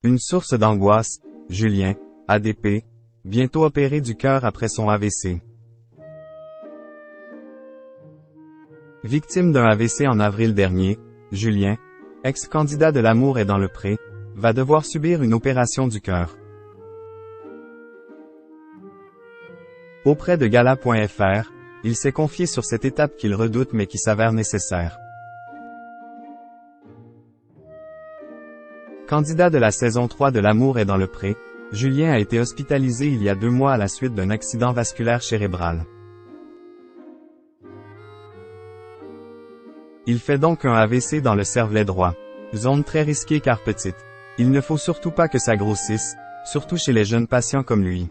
Une source d'angoisse, Julien, ADP, bientôt opéré du cœur après son AVC. Victime d'un AVC en avril dernier, Julien, ex-candidat de L'amour est dans le pré, va devoir subir une opération du cœur. Auprès de Gala.fr, il s'est confié sur cette étape qu'il redoute mais qui s'avère nécessaire. Candidat de la saison 3 de L'amour est dans le pré, Julien a été hospitalisé il y a 2 mois à la suite d'un accident vasculaire cérébral. Il fait donc un AVC dans le cervelet droit. Zone très risquée car petite. Il ne faut surtout pas que ça grossisse, surtout chez les jeunes patients comme lui.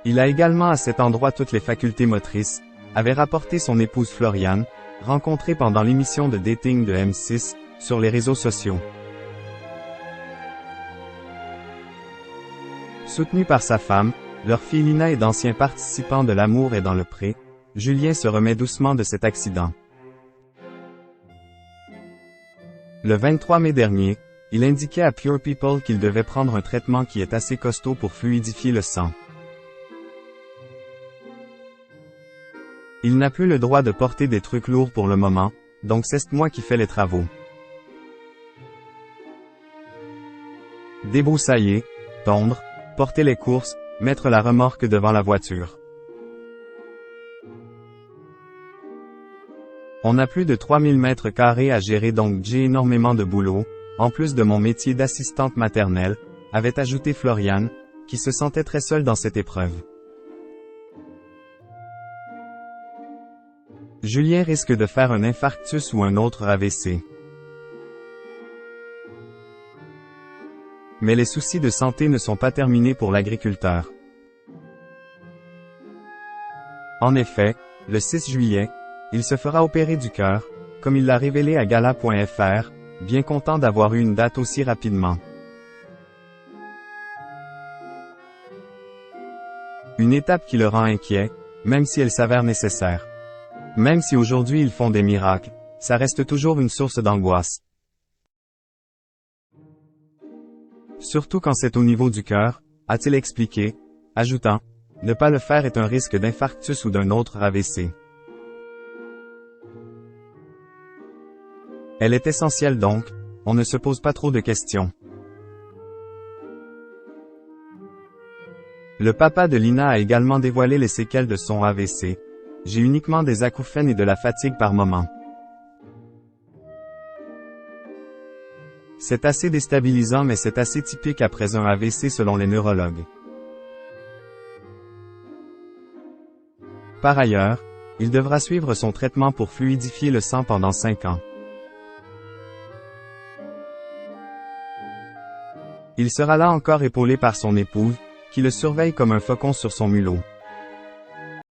Il a également à cet endroit toutes les facultés motrices, avait rapporté son épouse Floriane, rencontrée pendant l'émission de dating de M6, sur les réseaux sociaux. Soutenu par sa femme, leur fille Lina et d'anciens participants de L'amour est dans le pré, Julien se remet doucement de cet accident. Le 23 mai dernier, il indiquait à Pure People qu'il devait prendre un traitement qui est assez costaud pour fluidifier le sang. Il n'a plus le droit de porter des trucs lourds pour le moment, donc c'est moi qui fais les travaux. Débroussailler, tondre, porter les courses, mettre la remorque devant la voiture. On a plus de 3000 mètres carrés à gérer donc j'ai énormément de boulot, en plus de mon métier d'assistante maternelle, avait ajouté Floriane, qui se sentait très seule dans cette épreuve. Julien risque de faire un infarctus ou un autre AVC. Mais les soucis de santé ne sont pas terminés pour l'agriculteur. En effet, le 6 juillet, il se fera opérer du cœur, comme il l'a révélé à Gala.fr, bien content d'avoir eu une date aussi rapidement. Une étape qui le rend inquiet, même si elle s'avère nécessaire. Même si aujourd'hui ils font des miracles, ça reste toujours une source d'angoisse. Surtout quand c'est au niveau du cœur, a-t-il expliqué, ajoutant, ne pas le faire est un risque d'infarctus ou d'un autre AVC. Elle est essentielle donc, on ne se pose pas trop de questions. Le papa de Lina a également dévoilé les séquelles de son AVC. J'ai uniquement des acouphènes et de la fatigue par moment. C'est assez déstabilisant mais c'est assez typique après un AVC selon les neurologues. Par ailleurs, il devra suivre son traitement pour fluidifier le sang pendant 5 ans. Il sera là encore épaulé par son épouse, qui le surveille comme un faucon sur son mulot.